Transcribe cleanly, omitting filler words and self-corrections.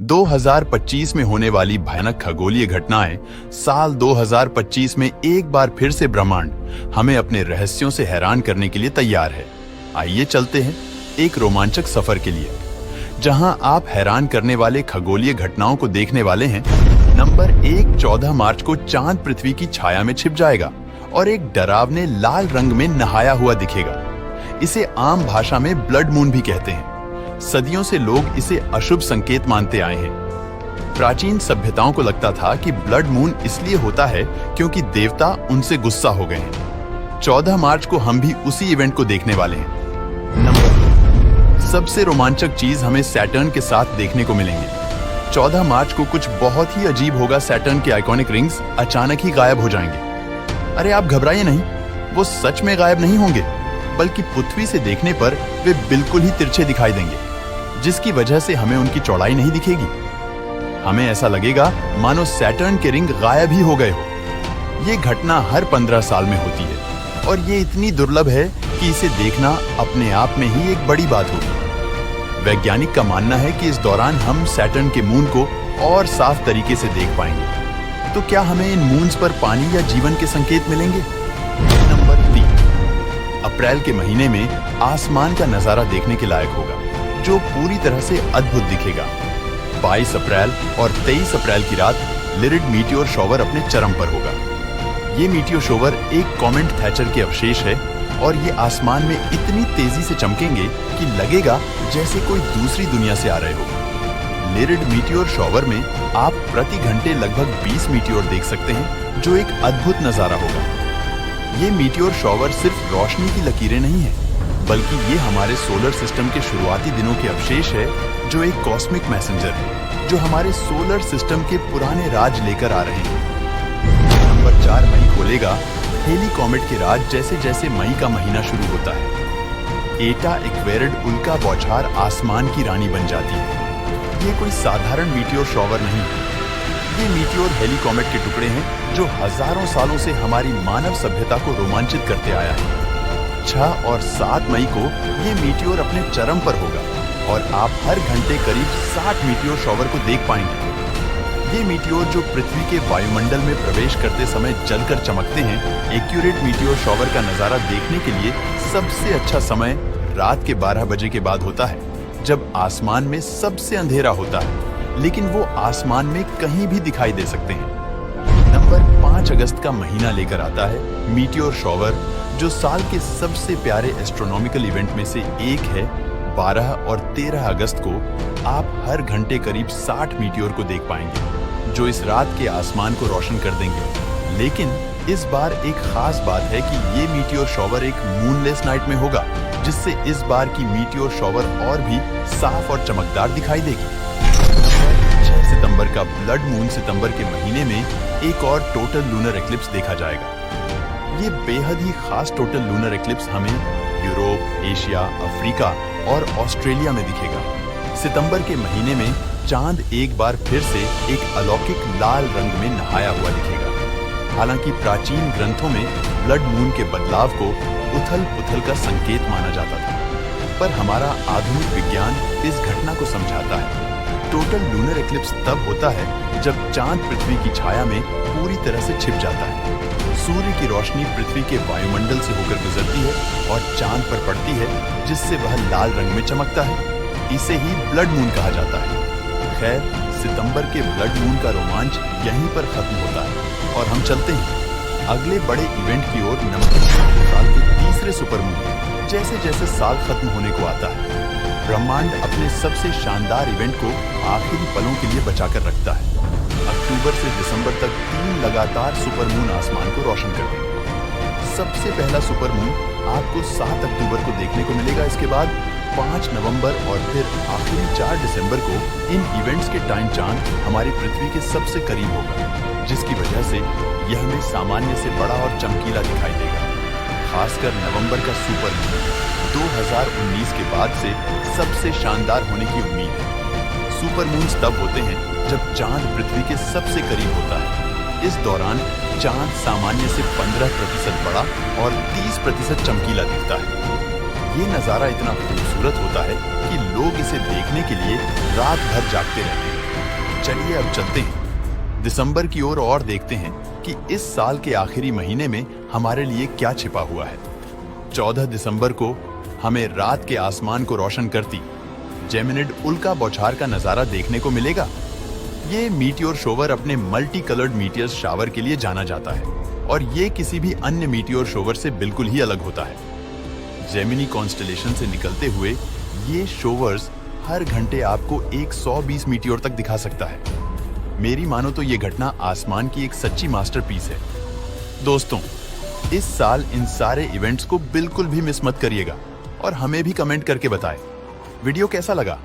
2025 में होने वाली भयानक खगोलीय घटनाएं साल 2025 में एक बार फिर से ब्रह्मांड हमें अपने रहस्यों से हैरान करने के लिए तैयार है। आइए चलते हैं एक रोमांचक सफर के लिए, जहां आप हैरान करने वाले खगोलीय घटनाओं को देखने वाले हैं। नंबर 1, 14 मार्च को चांद पृथ्वी की छाया में छिप जाएगा और एक डरावने लाल रंग में नहाया हुआ दिखेगा। इसे आम भाषा में ब्लड मून भी कहते हैं। सदियों से लोग इसे अशुभ संकेत मानते आए हैं। प्राचीन सभ्यताओं को लगता था कि ब्लड मून इसलिए होता है क्योंकि देवता उनसे गुस्सा हो गए हैं। 14 मार्च को हम भी उसी इवेंट को देखने वाले हैं। नंबर 2, सबसे रोमांचक चीज हमें सैटर्न के साथ देखने को मिलेंगे। 14 मार्च को कुछ बहुत ही अजीब होगा। सैटर्न के आइकॉनिक रिंग्स अचानक ही गायब हो जाएंगे। अरे आप घबराइए नहीं, वो सच में गायब नहीं होंगे, बल्कि पृथ्वी से देखने पर वे बिल्कुल ही तिरछे दिखाई देंगे, जिसकी वजह से हमें उनकी चौड़ाई नहीं दिखेगी। हमें ऐसा लगेगा मानो सैटर्न के रिंग गायब ही हो गए हो। ये घटना हर 15 साल में होती है और ये इतनी दुर्लभ है कि इसे देखना अपने आप में ही एक बड़ी बात होगी। वैज्ञानिक का मानना है कि इस दौरान हम सैटर्न के मून को और साफ तरीके से देख पाएंगे। तो क्या हमें इन मून्स पर पानी या जीवन के संकेत मिलेंगे? नंबर 3, अप्रैल के महीने में आसमान का नजारा देखने के लायक होगा, जो पूरी तरह से अद्भुत दिखेगा। 22 अप्रैल और 23 अप्रैल की रात लिरिड मीटियोर शॉवर अपने चरम पर होगा। ये मीटियोर शॉवर एक कॉमेट थैचर के अवशेष है और ये आसमान में इतनी तेजी से चमकेंगे कि लगेगा जैसे कोई दूसरी दुनिया से आ रहे हो। लिरिड मीटियोर शॉवर में आप प्रति घंटे लगभग 20 मीटियोर देख सकते हैं, जो एक अद्भुत नजारा होगा। ये मीटियोर शॉवर सिर्फ रोशनी की लकीरें नहीं है, बल्कि ये हमारे सोलर सिस्टम के शुरुआती दिनों के अवशेष है, जो एक कॉस्मिक मैसेंजर है, जो हमारे सोलर सिस्टम के पुराने राज लेकर आ रहे हैं। नंबर 4 मई खोलेगा हेली कॉमेट के राज। जैसे जैसे मई का महीना शुरू होता है, एटा एक्वेरिड उल्का बौछार आसमान की रानी बन जाती है। ये कोई साधारण मीटियोर शॉवर नहीं है। ये मीटियोर हेली कॉमेट के टुकड़े हैं, जो हजारों सालों से हमारी मानव सभ्यता को रोमांचित करते आया है। 6 और 7 मई को ये मीटियोर अपने चरम पर होगा और आप हर घंटे करीब 60 मीटियोर शॉवर को देख पाएंगे। ये मीटियोर जो पृथ्वी के वायुमंडल में प्रवेश करते समय जलकर चमकते हैं। एक्यूरेट मीटियोर शॉवर का नजारा देखने के लिए सबसे अच्छा समय रात के 12 बजे के बाद होता है, जब आसमान में सबसे अंधेरा होता है, लेकिन वो आसमान में कहीं भी दिखाई दे सकते हैं। नंबर 5 अगस्त का महीना लेकर आता है मीटियोर शॉवर, जो साल के सबसे प्यारे एस्ट्रोनॉमिकल इवेंट में से एक है। 12 और 13 अगस्त को आप हर घंटे करीब 60 मीटियोर को देख पाएंगे, जो इस रात के आसमान को रोशन कर देंगे। लेकिन इस बार एक खास बात है कि ये मीटियोर शॉवर एक मूनलेस नाइट में होगा, जिससे इस बार की मीटियोर शॉवर और भी साफ और चमकदार दिखाई देगी। 6 सितंबर का ब्लड मून सितंबर के महीने में एक और टोटल लूनर एक्लिप्स देखा जाएगा। ये बेहद ही खास टोटल लूनर एक्लिप्स हमें यूरोप, एशिया, अफ्रीका और ऑस्ट्रेलिया में दिखेगा। सितंबर के महीने में चांद एक बार फिर से एक अलौकिक लाल रंग में नहाया हुआ दिखेगा। हालांकि प्राचीन ग्रंथों में ब्लड मून के बदलाव को उथल-पुथल का संकेत माना जाता था, पर हमारा आधुनिक विज्ञान इस घटना को समझाता है। टोटल लूनर एक्लिप्स तब होता है जब चांद पृथ्वी की छाया में पूरी तरह से छिप जाता है। सूर्य की रोशनी पृथ्वी के वायुमंडल से होकर गुजरती है और चांद पर पड़ती है, जिससे वह लाल रंग में चमकता है। इसे ही ब्लड मून कहा जाता है। खैर, सितंबर के ब्लड मून का रोमांच यहीं पर खत्म होता है और हम चलते हैं अगले बड़े इवेंट की ओर। नंबर 3 साल के तीसरे सुपर मून। जैसे जैसे साल खत्म होने को आता है, ब्रह्मांड अपने सबसे शानदार इवेंट को आखिरी पलों के लिए बचाकर रखता है। अक्टूबर से दिसंबर तक 3 लगातार सुपर मून आसमान को रोशन कर देंगे। सबसे पहला सुपर मून आपको 7 अक्टूबर को देखने को मिलेगा। इसके बाद 5 नवंबर और फिर आखिरी 4 दिसंबर को इन इवेंट्स के टाइम चांद हमारी पृथ्वी के सबसे करीब होगा, जिसकी वजह से यह हमें सामान्य से बड़ा और चमकीला दिखाई देगा। खासकर नवंबर का सुपर मून 2019 के बाद से सबसे शानदार होने की उम्मीद है। सुपर मून्स तब होते हैं जब चांद पृथ्वी के सबसे करीब होता है। इस दौरान चांद सामान्य से 15% बड़ा और 30% चमकीला दिखता है। ये नज़ारा इतना खूबसूरत होता है कि लोग इसे देखने के लिए रात भर जागते रहते हैं। चलिए अब चलते हैं दिसंबर की ओर और देखते हैं कि इस साल के आखिरी महीने में हमारे लिए क्या छिपा हुआ है। 14 दिसंबर को हमें रात के आसमान को रोशन करती जेमिनिड उल्का बौछार का नजारा देखने को मिलेगा। ये मीटियोर शोवर अपने मल्टी कलर्ड मीटियर्स शावर के लिए जाना जाता है और ये किसी भी अन्य मीटियोर शोवर से बिल्कुल ही अलग होता है। जेमिनी कॉन्स्टेलेशन से निकलते हुए ये शोवर्स हर घंटे आपको 120 मीटियोर तक दिखा सकता है। मेरी मानो तो ये घटना आसमान की एक सच्ची मास्टरपीस है। दोस्तों, इस साल इन सारे इवेंट्स को बिल्कुल भी मिस मत करिएगा और हमें भी कमेंट करके बताएं वीडियो कैसा लगा।